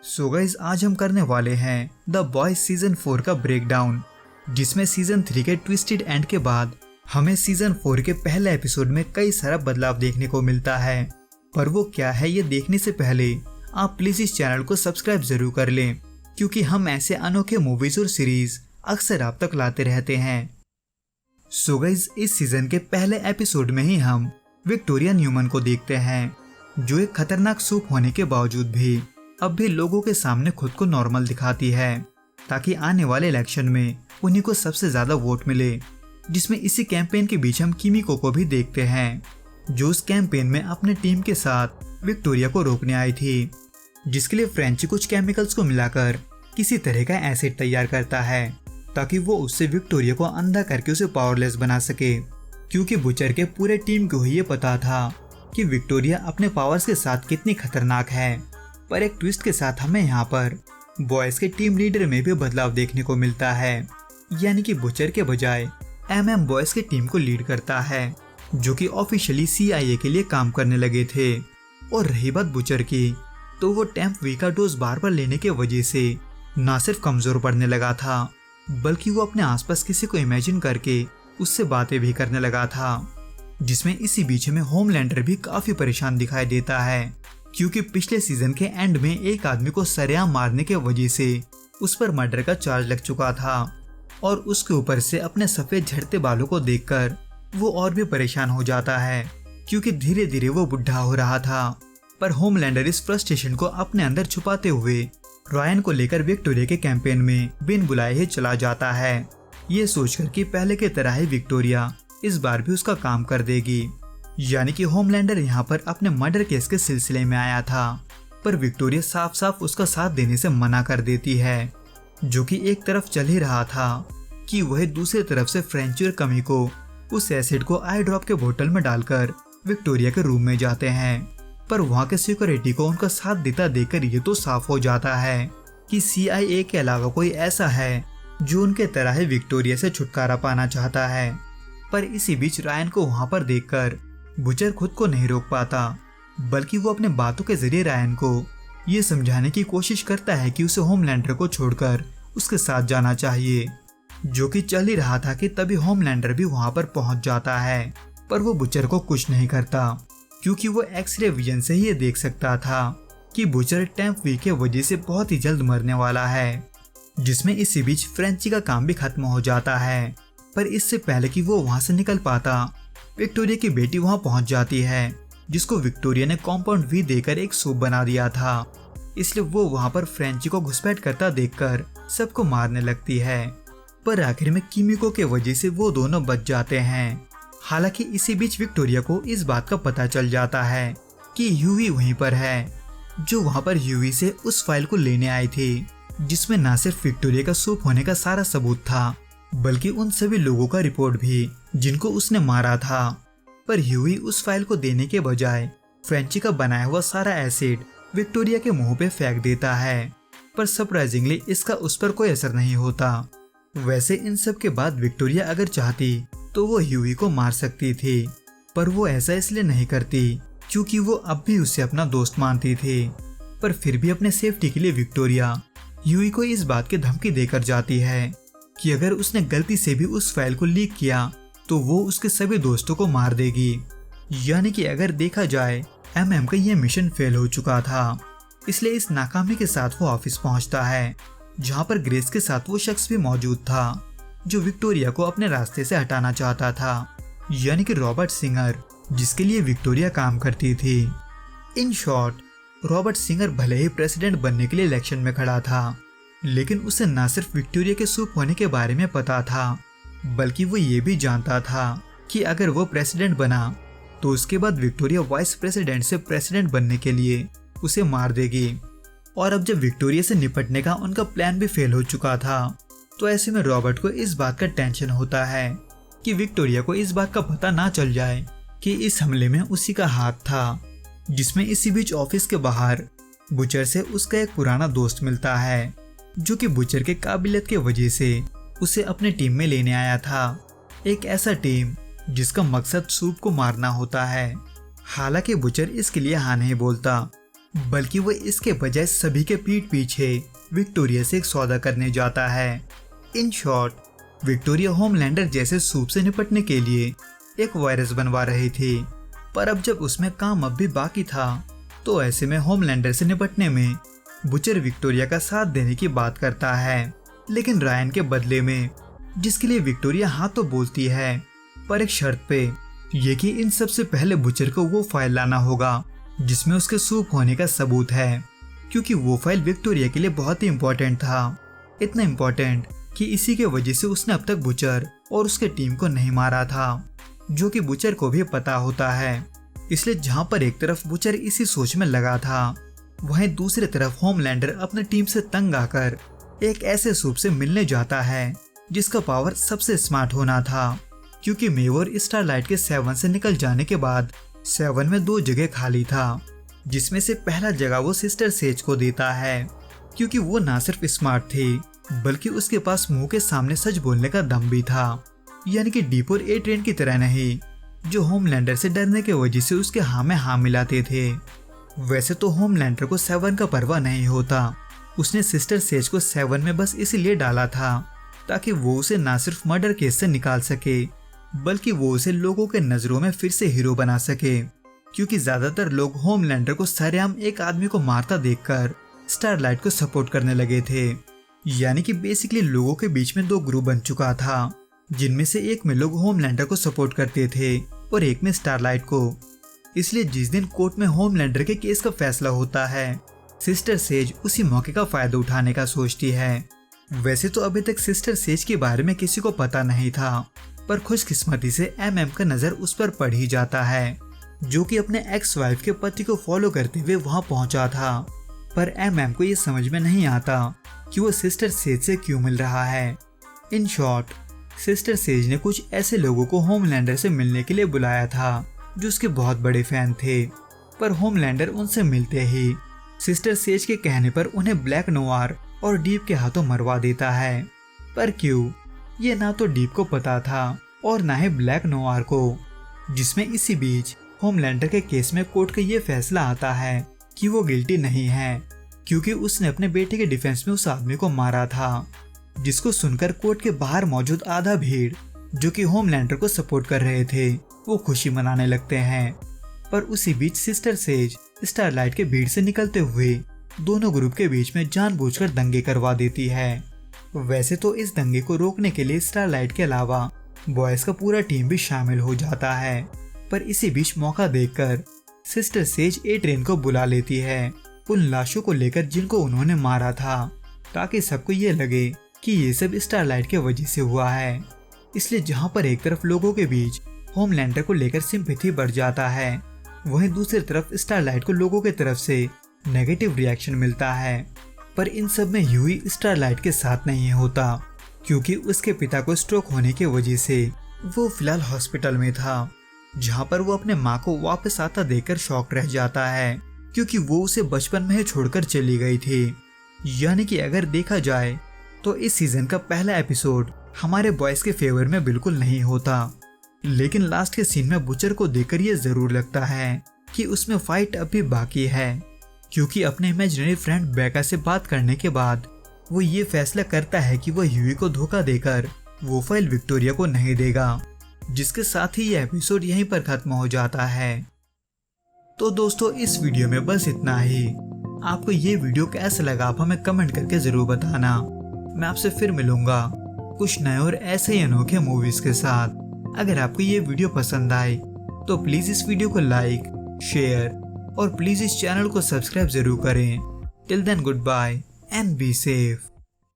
So guys, आज हम करने वाले हैं द बॉयज सीजन 4 का ब्रेकडाउन, जिसमें सीजन 3 के ट्विस्टेड एंड के बाद हमें सीजन 4 के पहले एपिसोड में कई सारा बदलाव देखने को मिलता है। पर वो क्या है, ये देखने से पहले आप प्लीज इस चैनल को सब्सक्राइब जरूर कर लें, क्योंकि हम ऐसे अनोखे मूवीज और सीरीज अक्सर आप तक लाते रहते हैं। सो गाइस, इस सीजन के पहले एपिसोड में ही हम विक्टोरिया न्यूमन को देखते हैं, जो एक खतरनाक सूप होने के बावजूद भी अब भी लोगों के सामने खुद को नॉर्मल दिखाती है, ताकि आने वाले इलेक्शन में उन्हीं को सबसे ज्यादा वोट मिले। जिसमें इसी कैंपेन के बीच हम किमिको को भी देखते हैं, जो उस कैंपेन में अपने टीम के साथ विक्टोरिया को रोकने आई थी, जिसके लिए फ्रेंची कुछ केमिकल्स को मिलाकर किसी तरह का एसिड तैयार करता है, ताकि वो उससे विक्टोरिया को अंधा करके उसे पावरलेस बना सके। क्योंकि बुचर के पूरे टीम को ही ये पता था कि विक्टोरिया अपने पावर्स के साथ कितनी खतरनाक है। पर एक ट्विस्ट के साथ हमें यहाँ पर बॉयज के टीम लीडर में भी बदलाव देखने को मिलता है, यानी कि बुचर के बजाय एमएम बॉयज की टीम को लीड करता है, जो कि ऑफिशियली CIA के लिए काम करने लगे थे। और रही बात बुचर की, तो वो टेम्प वी का डोज बार बार लेने के वजह से न सिर्फ कमजोर पड़ने लगा था, बल्कि वो अपने आसपास किसी को इमेजिन करके उससे बातें भी करने लगा था। जिसमें इसी बीच में होमलैंडर भी काफी परेशान दिखाई देता है, क्योंकि पिछले सीजन के एंड में एक आदमी को सरेआम मारने के वजह से उस पर मर्डर का चार्ज लग चुका था, और उसके ऊपर से अपने सफेद झड़ते बालों को देखकर वो और भी परेशान हो जाता है, क्योंकि धीरे धीरे वो बुढ़ा हो रहा था। पर होमलैंडर इस फ्रस्ट्रेशन को अपने अंदर छुपाते हुए रायन को लेकर विक्टोरिया के कैंपेन में बिन बुलाए ही चला जाता है, ये सोचकर कि पहले की तरह ही विक्टोरिया इस बार भी उसका काम कर देगी। यानी कि होमलैंडर यहाँ पर अपने मर्डर केस के सिलसिले में आया था, पर विक्टोरिया साफ साफ उसका साथ देने से मना कर देती है, जो कि एक तरफ चल ही रहा था कि वह दूसरी तरफ से फ्रेंची और कमिको उस एसिड को आई ड्रॉप के बोतल में डालकर विक्टोरिया के रूम में जाते हैं। पर वहाँ के सिक्योरिटी को उनका साथ देता देखकर ये तो साफ हो जाता है कि CIA के अलावा कोई ऐसा है जो उनके तरह ही विक्टोरिया से छुटकारा पाना चाहता है। पर इसी बीच रायन को वहाँ पर देखकर बुचर खुद को नहीं रोक पाता, बल्कि वो अपने बातों के जरिए रायन को ये समझाने की कोशिश करता है कि उसे होमलैंडर को छोड़कर उसके साथ जाना चाहिए, जो कि चल ही रहा था कि तभी होमलैंडर भी वहाँ पर पहुँच जाता है। पर वो बुचर को कुछ नहीं करता, क्योंकि वो एक्सरे विजन से ही ये देख सकता था कि बुचर टेम्प वी के वजह से बहुत ही जल्द मरने वाला है। जिसमें इसी बीच फ्रेंची का काम भी खत्म हो जाता है। पर इससे पहले कि वो वहाँ से निकल पाता, विक्टोरिया की बेटी वहाँ पहुँच जाती है, जिसको विक्टोरिया ने कॉम्पाउंड वी देकर एक सूप बना दिया था। इसलिए वो वहाँ पर फ्रेंची को घुसपैठ करता देखकर सबको मारने लगती है। पर आखिर में किमिको के वजह से वो दोनों बच जाते हैं। हालांकि इसी बीच विक्टोरिया को इस बात का पता चल जाता है कि ह्यूई वहीं पर है, जो वहाँ पर ह्यूई से उस फाइल को लेने आई थी, जिसमें न सिर्फ विक्टोरिया का सूप होने का सारा सबूत था, बल्कि उन सभी लोगों का रिपोर्ट भी जिनको उसने मारा था। पर ह्यूई उस फाइल को देने के बजाय फ्रेंची का बनाया हुआ सारा एसिड विक्टोरिया के मुंह पे फेंक देता है। पर सरप्राइजिंगली इसका उस पर कोई असर नहीं होता। वैसे इन सब के बाद विक्टोरिया अगर चाहती तो वो ह्यूई को मार सकती थी, पर वो ऐसा इसलिए नहीं करती क्योंकि वो अब भी उसे अपना दोस्त मानती थी। पर फिर भी अपने सेफ्टी के लिए विक्टोरिया ह्यूई को इस बात की धमकी देकर जाती है कि अगर उसने गलती से भी उस फाइल को लीक किया तो वो उसके सभी दोस्तों को मार देगी। यानी कि अगर देखा जाए MM का ये मिशन फेल हो चुका था। इसलिए इस नाकामी के साथ वो ऑफिस पहुंचता है, जहां पर ग्रेस के साथ वो शख्स भी मौजूद था जो विक्टोरिया को अपने रास्ते से हटाना चाहता था, यानी कि रॉबर्ट सिंगर, जिसके लिए विक्टोरिया काम करती थी। इन शॉर्ट, रॉबर्ट सिंगर भले ही प्रेसिडेंट बनने के लिए इलेक्शन में खड़ा था, लेकिन उसे न सिर्फ विक्टोरिया के सूप होने के बारे में पता था, बल्कि वो ये भी जानता था कि अगर वो प्रेसिडेंट बना तो उसके बाद विक्टोरिया वाइस प्रेसिडेंट से प्रेसिडेंट बनने के लिए उसे मार देगी। और अब जब विक्टोरिया से निपटने का उनका प्लान भी फेल हो चुका था, तो ऐसे में रॉबर्ट को इस बात का टेंशन होता है कि विक्टोरिया को इस बात का पता ना चल जाए कि इस हमले में उसी का हाथ था। जिसमें इसी बीच ऑफिस के बाहर बुचर से उसका एक पुराना दोस्त मिलता है, जो कि बुचर के काबिलियत के वजह से उसे अपने टीम में लेने आया था। एक ऐसा टीम जिसका मकसद सूप को मारना होता है। हालांकि बुचर इसके लिए हाँ नहीं बोलता, बल्कि वो इसके बजाय सभी के पीठ पीछे विक्टोरिया से एक सौदा करने जाता है। इन शॉर्ट, विक्टोरिया होमलैंडर जैसे सूप से निपटने के लिए एक वायरस बनवा रही थी, पर अब जब उसमें काम अब भी बाकी था तो ऐसे में होमलैंडर से निपटने में बुचर विक्टोरिया का साथ देने की बात करता है, लेकिन रायन के बदले में, जिसके लिए विक्टोरिया हाँ तो बोलती है, पर एक शर्त पे, ये कि इन सबसे पहले बुचर को वो फाइल लाना होगा जिसमें उसके सूप होने का सबूत है, क्योंकि वो फाइल विक्टोरिया के लिए बहुत ही इम्पोर्टेंट था। इतना इम्पोर्टेंट कि इसी के वजह से उसने अब तक बुचर और उसके टीम को नहीं मारा था, जो कि बुचर को भी पता होता है। इसलिए जहाँ पर एक तरफ बुचर इसी सोच में लगा था, वहीं दूसरी तरफ होमलैंडर अपनी टीम से तंग आकर एक ऐसे सूप से मिलने जाता है जिसका पावर सबसे स्मार्ट होना था, क्योंकि मेवर स्टारलाइट के 7 से निकल जाने के बाद 7 में 2 जगह खाली था, जिसमें से पहला जगह वो सिस्टर सेज को देता है, क्योंकि वो ना सिर्फ स्मार्ट थी बल्कि उसके पास मुंह के सामने सच बोलने का दम भी था, यानी कि डीप और ए ट्रेन की तरह नहीं, जो होमलैंडर से डरने के वजह से उसके हाँ में हाँ मिलाते थे। वैसे तो होमलैंडर को 7 का परवाह नहीं होता, उसने सिस्टर सेज को 7 में बस इसीलिए डाला था ताकि वो उसे ना सिर्फ मर्डर केस से निकाल सके, बल्कि वो उसे लोगों के नजरों में फिर से हीरो बना सके, क्योंकि ज्यादातर लोग होमलैंडर को सरेआम एक आदमी को मारता देखकर स्टारलाइट को सपोर्ट करने लगे थे। यानी कि बेसिकली लोगों के बीच में 2 ग्रुप बन चुका था, जिनमें से एक में लोग होमलैंडर को सपोर्ट करते थे और एक में स्टारलाइट को। इसलिए जिस दिन कोर्ट में होमलैंडर के केस का फैसला होता है, सिस्टर सेज उसी मौके का फायदा उठाने का सोचती है। वैसे तो अभी तक सिस्टर सेज के बारे में किसी को पता नहीं था, पर खुशकिस्मती से एमएम का नजर उस पर पड़ ही जाता है, जो कि अपने एक्स वाइफ के पति को फॉलो करते हुए वहां पहुंचा था। पर एमएम को ये समझ में नहीं आता कि वो सिस्टर सेज से क्यों मिल रहा है। इन शॉर्ट, सिस्टर सेज ने कुछ ऐसे लोगों को होमलैंडर से मिलने के लिए बुलाया था जो उसके बहुत बड़े फैन थे, पर होमलैंडर उनसे मिलते ही सिस्टर सेज के कहने पर उन्हें ब्लैक नोवार और डीप के हाथों मरवा देता है। पर क्यों, ये ना तो डीप को पता था और ना ही ब्लैक नोवार को, जिसमें इसी बीच होमलैंडर के केस में कोर्ट का ये फैसला आता है कि वो गिल्टी नहीं है, क्योंकि उसने अपने बेटे के डिफेंस में उस आदमी को मारा था, जिसको सुनकर कोर्ट के बाहर मौजूद आधा भीड़, जो कि होमलैंडर को सपोर्ट कर रहे थे, वो खुशी मनाने लगते हैं। पर उसी बीच सिस्टर सेज स्टारलाइट के भीड़ से निकलते हुए दोनों ग्रुप के बीच में जानबूझकर दंगे करवा देती है। वैसे तो इस दंगे को रोकने के लिए स्टारलाइट के अलावा बॉयज का पूरा टीम भी शामिल हो जाता है, पर इसी बीच मौका देखकर सिस्टर सेज ए ट्रेन को बुला लेती है उन लाशों को लेकर जिनको उन्होंने मारा था, ताकि सबको ये लगे कि ये सब स्टारलाइट के वजह से हुआ है। इसलिए जहाँ पर एक तरफ लोगों के बीच होमलैंडर को लेकर सिंपैथी बढ़ जाता है, वहीं दूसरी तरफ स्टारलाइट को लोगों की तरफ से नेगेटिव रिएक्शन मिलता है। पर इन सब में ह्यूई स्टारलाइट के साथ नहीं होता, क्योंकि उसके पिता को स्ट्रोक होने की वजह से वो फिलहाल हॉस्पिटल में था, जहाँ पर वो अपने माँ को वापस आता देखकर शॉक रह जाता है, क्योंकि वो उसे बचपन में ही छोड़कर चली गई थी। यानी कि अगर देखा जाए तो इस सीजन का पहला एपिसोड हमारे बॉयज के फेवर में बिल्कुल नहीं होता, लेकिन लास्ट के सीन में बुचर को देखकर ये जरूर लगता है कि उसमें फाइट अभी बाकी है, क्योंकि अपने इमेजिनरी फ्रेंड बेका से बात करने के बाद वो ये फैसला करता है कि वो ह्यूई को धोखा देकर वो फाइल विक्टोरिया को नहीं देगा, जिसके साथ ही ये एपिसोड यहीं पर खत्म हो जाता है। तो दोस्तों, इस वीडियो में बस इतना ही। आपको ये वीडियो कैसा लगा आप हमें कमेंट करके जरूर बताना। मैं आपसे फिर मिलूंगा कुछ नए और ऐसे ही अनोखे मूवीज के साथ। अगर आपको ये वीडियो पसंद आए तो प्लीज इस वीडियो को लाइक, शेयर और प्लीज इस चैनल को सब्सक्राइब जरूर करें। Till then goodbye and be safe.